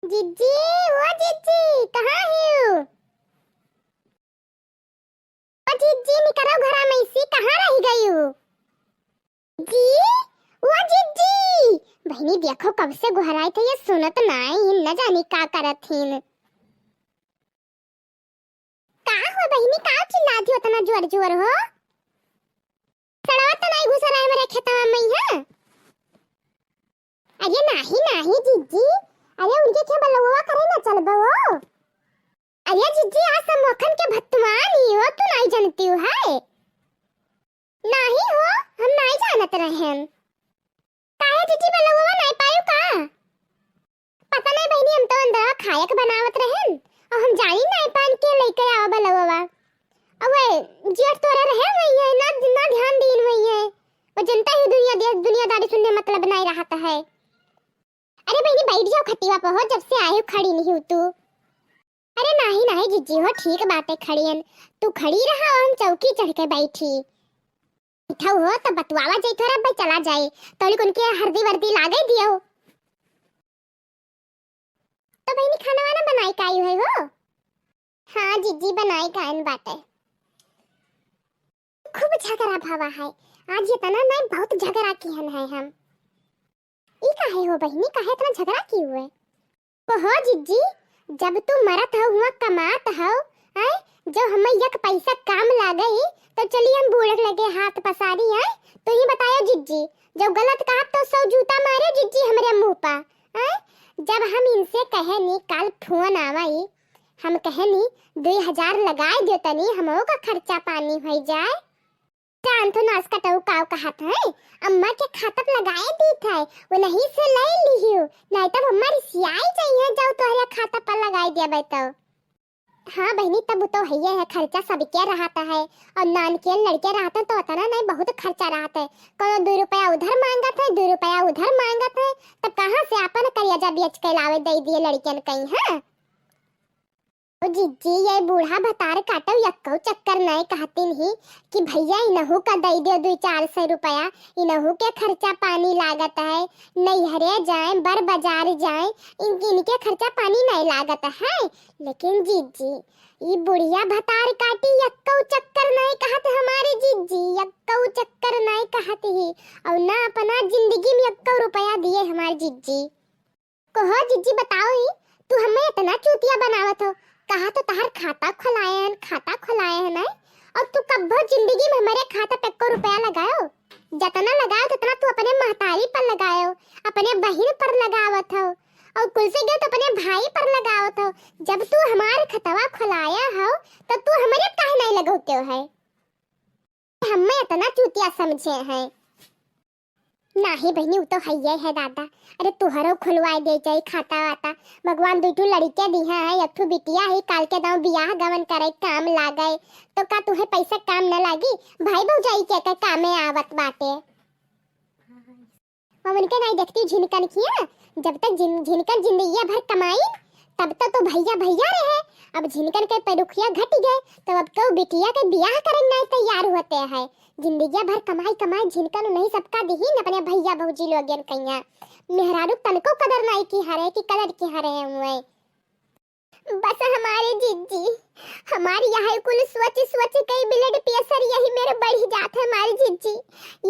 जिज्जी, वो जिज्जी, कहाँ है? ओ जिज्जी, निकलो घरा में इसी कहाँ रह गई हो? जी, वो जिज्जी, बहनी देखो कब से गुहराए थे ये सुनत नहीं, न जानी का करत हिन। का हो बहनी, का चिल्लाती हो तना जोर जोर हो? सड़वा तो नहीं घुसा रहा है मेरे खेतवा में है? अरे नहीं नहीं जिज्जी, अरे उनके क्या बलवा करे ना चल बो। अरे जिज्जी, आज सब मक्खन के भत्तवान ही हो, तू नहीं जानती हो है? नहीं हो, हम नहीं जानत रहें। काहे जिज्जी बलवा नहीं पायो का? पता नहीं बहनी, हम तो अंदर खायक बनावत रहें और हम जानी नहीं पान के लेके आवा बलवा। अबे जेठ तोरे रहे वही है ना, ना ध्यान दीन वही है। वो जनता ही दुनियादारी सुनने मतलब नहीं रहता है। अरे बहनी बैठ जाओ खटिया पर हो, जब से आए हो खड़ी नहीं हो तू। अरे नहीं नहीं जिज्जी हो, ठीक बात है खड़ीन, तू खड़ी रहा और हम चौकी चढ़ के बैठी। बैठा हो तो बतवावा जाई थोड़ा भाई चला जाए, तो उनके हरदी वर्दी लागे दियो। तो बहनी खाना वाना बनाई काई है हो? हाँ जिज्जी बनाई कान बाटे। खूब झगड़ा भावा है आज, ये तना नहीं बहुत झगड़ा किहन है हम। ई काहे हो बहनी, काहे इतना झगड़ा की हुए? तो हो जिज्जी, जब तू मरत हो हुआ कमात हो, आए जो हमें यक पैसा काम लागे तो चलिए हम बूढ़ लगे हाथ पसारी है। तो ही बतायो जिज्जी, जब गलत कहा तो 100 जूता मारे जिज्जी हमरे मुंह पा। आए जब हम इनसे कहे नी कल फोन आवाई, हम कहे नी 2000 लगाए दो तनी हमो का खर्चा पानी हो जाए। जान तो नास कटाऊ काव कहत है, अम्मा के खाता पे लगाए दी थे, वो नहीं से ले लियो, नहीं तब हमारी सियाई चाहिए जाओ तोहरे खाता पर लगाई दिया बैठो। हाँ बहनी, तब तो है खर्चा सब के रहता है, और नान के लड़के रहते तो उतना नहीं बहुत खर्चा रहता है। कोनो 2 रुपया उधर मांगत है, 2 रुपया उधर मांगत है, तब कहाँ से अपन करिया बेच के लावे दे दिए लड़कियन कहीं है। ओ जिज्जी, ये बूढ़ा भतार काटो यक्को चक्कर नहीं कहती नहीं कि भैया इनहू का दे दो 200-400 रुपया, इनहू के खर्चा पानी लागत है, नैहरे जाए बर बाजार जाए इनके खर्चा पानी नहीं लागत है। लेकिन जिज्जी ये बुढ़िया भतार काटी यक्को चक्कर नहीं कहत हमारी जिज्जी, यक्को चक्कर नहीं कहती ही, और ना अपना जिंदगी में यक्को रुपया दिए हमारी जिज्जी। कहो जिज्जी बताओ ही, तू हमें इतना चूतिया बनावत हो, कहा तो तार खाता खुलाए हैं नहीं, और तू कब्बो जिंदगी में हमारे खाता पे 1 रुपया लगायो? जितना लगायो उतना तू अपने महतारी पर लगायो, अपने बहन पर लगावत हो, और कुल से गए तो अपने भाई पर लगावत हो। जब तू हमारे खतवा खुलाया हो तो तू हमारे काहे नहीं लगाते हो है? हमें इतना चूतिया समझे हैं? नहीं बहनी, वो तो है दादा। अरे तुहरो खुलवाए दे जाए खाता वाता, भगवान 2 लड़के दी है, एक ठो बिटिया है, काल के दाव बियाह गवन करे काम लागे, तो का तुहे पैसा काम न लागी? भाई भौजाई के कामे आवत बाटे। हम उनके नहीं देखती झिनकन किया, जब तक झिनकन जिंदगी भर कमाई तब तक तो भैया भैया रहे, अब झिनकन के पेरुखिया घट गए तो अब तो बिटिया के बियाह करने नहीं तैयार होते हैं। जिंदगी भर कमाई झिनकन नहीं सबका दिही न अपने भैया भौजी लोगन कइया, मेहरारू तनको कदर नहीं की हरे की कदर की हरे हुए। बस हमारे जिज्जी, हमारी यहाँ कुल सोच कई ब्लड प्रेशर यही मेरे बढ़ जात है हमारी जिज्जी।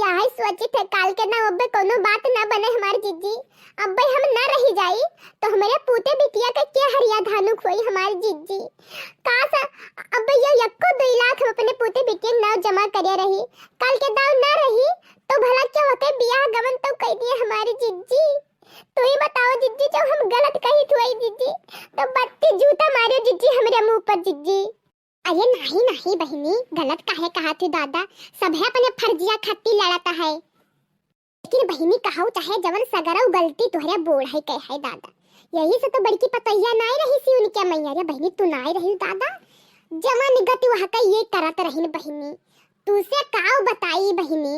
यहाँ सोची थे काल के ना अब कोनो बात ना बने हमारी जिज्जी, अब हम ना रही जाई तो हमारे पूते बिटिया का क्या हरिया धानुक होई हमारी जिज्जी। काश अब ये यक्को 2 लाख हम अपने पूते बिटिया नाव जमा करे रही, काल के दाव ना रही तो भला क्या होते बियाह गमन तो कह दिए हमारी जिज्जी। तो ही बताओ जिज्जी, जब हम गलत कही थी जिज्जी तो 32 जूता मारे जिज्जी हमारे मुंह पर जिज्जी। अरे नहीं नहीं बहनी, गलत काहे कहा थी दादा, सब है अपने फर्जिया खत्ती लड़ता है। लेकिन बहनी कहाऊ चाहे जवन सगरव गलती तुहरे बोल है कह है दादा, यही से तो बड़की पतैया नहीं रही सी उनके मैया। रे बहनी तू नहीं रही दादा, जमा निगति वह का ये करत रहीन बहनी, तू से काऊ बताई बहनी,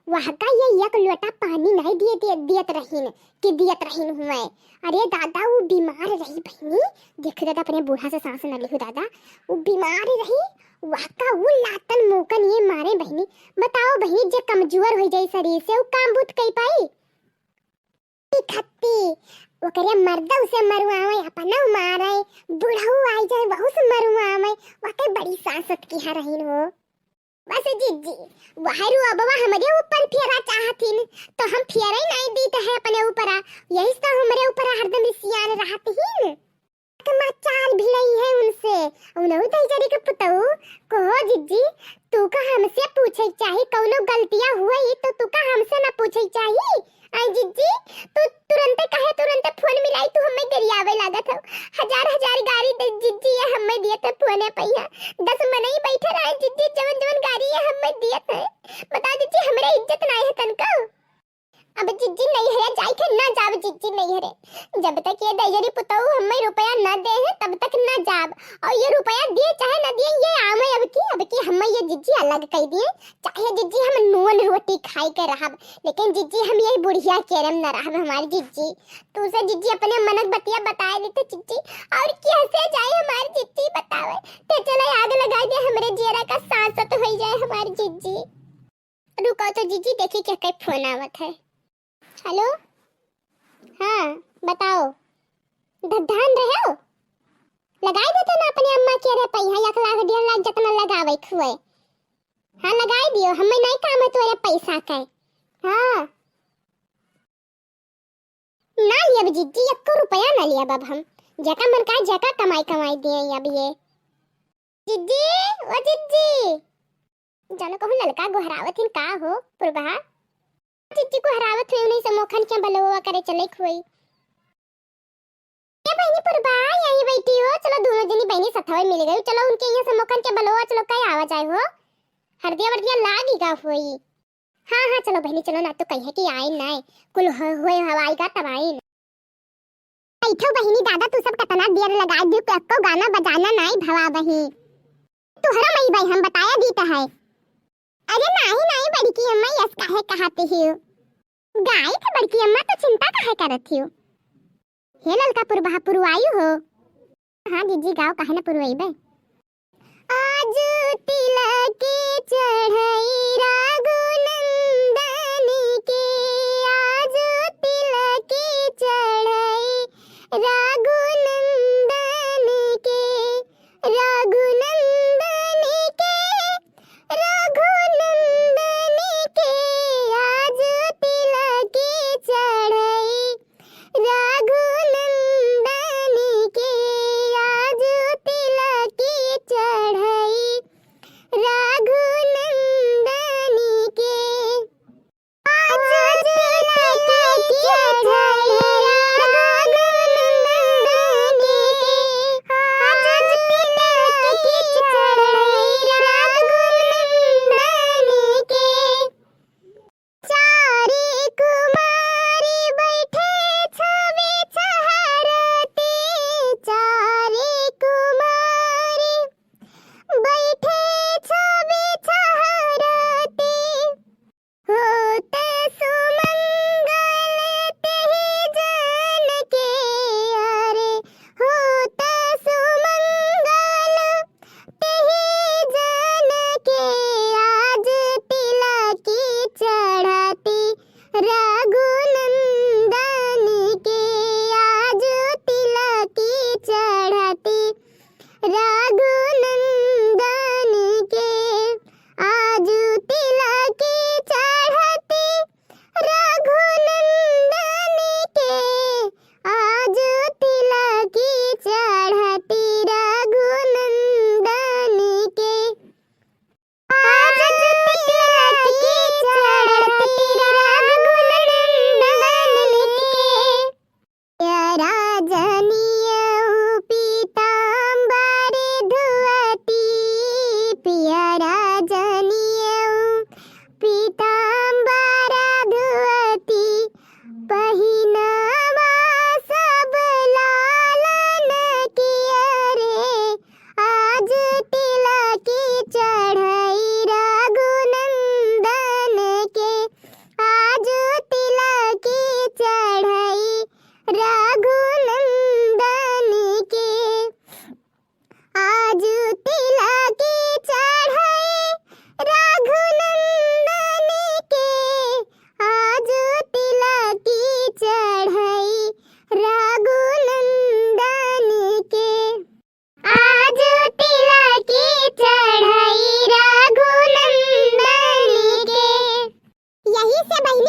वह का ये एक लोटा पानी नहीं दियत रहीन हुए। अरे दादा वो बीमार रही बहनी, देख दादा अपने बूढ़ा से सांस न लिहू दादा, वो बीमार रही, वह का वो लातन मोकन ये मारे बहनी। बताओ बहनी, जे कमजोर हो जाए शरीर से वो काम बुत कई पाई? खत्ती ओकरे मर्दा उसे मरुआवे अपना मारे बुढ़ऊ आई जाए बहुत मरुआवे वाकई बड़ी सांसत की है रहीन हो। बस जिज्जी वहरू अबवा हमरे ऊपर फेरा चाहतीन तो हम फेरा ही नहीं दीते है अपने ऊपर, यही तो हमरे ऊपर हरदम सियान रहती ही कमा चाल भी नहीं है उनसे। उनहु तई जरी के पुतऊ कहो जिज्जी तू का हमसे पूछे चाहिए कौनो गलतियां हुई तो तू का हमसे ना पूछे चाहिए। आई जिज्जी तू तुरंत फोन मिलाई तू हमें गरियावे लागत हो, हजार गाड़ी दे जिज्जी ये हमें दिए थे फोने पैया 10 मने ही बैठे रहे जिज्जी जवन गाड़ी ये हमें दिए थे। बता जिज्जी हमरे इज्जत नहीं है तनका। अब जिज्जी नहीं है जाई के ना जाब जिज्जी नहीं है जब तक ये दैजरी पुतऊ हमें रुपया ना दे है तब तक ना जाब, और ये रुपया दिए चाहे ना दिए ये आमे अब की हमें ये जिज्जी अलग कह दिए चाहे जिज्जी हम नून रोटी खाई के रहब लेकिन जिज्जी हम यही बुढ़िया केरम ना रहब हमारी जिज्जी। तू से जिज्जी अपने मनक बतिया बताए देते जिज्जी और कैसे जाए हमारी जिज्जी बतावे ते चले आग लगा दे हमरे जेरा का सांसत हो जाए हमारी जिज्जी। रुको तो जिज्जी देखी क्या कई फोन आवत है। हेलो हाँ बताओ धन रहे हो लगाई देते ना अपनी अम्मा के रे पैसा 1 लाख 1.5 लाख जितना लगावे खुए। हाँ लगाई दियो हमें नहीं काम है तोरे पैसा के। हाँ ना लिया जिज्जी 1 रुपया ना लिया अब हम जका मन का जका कमाई दिए अब ये जिज्जी ओ जिज्जी जानो कहूं ललका गोहरावत का हो पुरबा जिज्जी को हरावत हुई उन्हीं से मोखन के बलवा करे चले खोई। ये बहनी पुरबा यही बैठी हो चलो दोनों जनी बहनी सथवे मिल गई चलो उनके यहाँ से मोखन के बलवा चलो कहीं आवा जाए हो हरदिया वर्दिया लागी का हुई। हाँ चलो बहनी चलो ना तो कहे कि आई ना कुल हुए हवाई का तबाई बैठो बहनी दादा तू सब कतना देर लगा दी को गाना बजाना नहीं भवा बही तुहरा मई भाई हम बताया दीता है। अरे नहीं बड़ी की अम्मा यस काहे कहती ही गाय के बड़की अम्मा तो चिंता काहे करत हो। हे ललका पुरबा पुरवायु हो। हाँ जीजी गाओ काहे ना पुरवाइबे। आज तिलक चढ़ाई रघुनंदन के आज तिलक चढ़ाई रघुनंदन के आज तिलक चढ़ाई रघुनंदन के आज तिलक चढ़ाई रघुनंदन के आज तिलक चढ़ाई रघुनंदन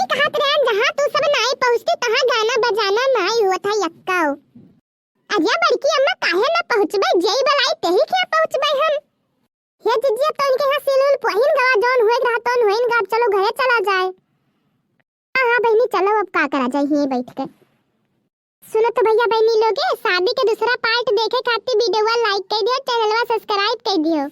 वही कहत रहन जहां तू सब नाई पहुंचती तहां गाना बजाना नाई हुआ था यक्काओ। अजय बड़की अम्मा काहे ना पहुंचबे जई बलाई तेही के पहुंचबे हम। हे जिज्जी अब तो इनके यहाँ सिलुल पहिन गवा जौन होए रहा तौन होइन गा, चलो घरे चला जाए। हाँ बहनी चलो अब का करा जाए यहीं बैठ के। सुनो तो भैया बहनी लोगे शादी के दूसरा पार्ट देखे खातिर वीडियो लाइक कर दियो, चैनलवा सब्सक्राइब कर दियो।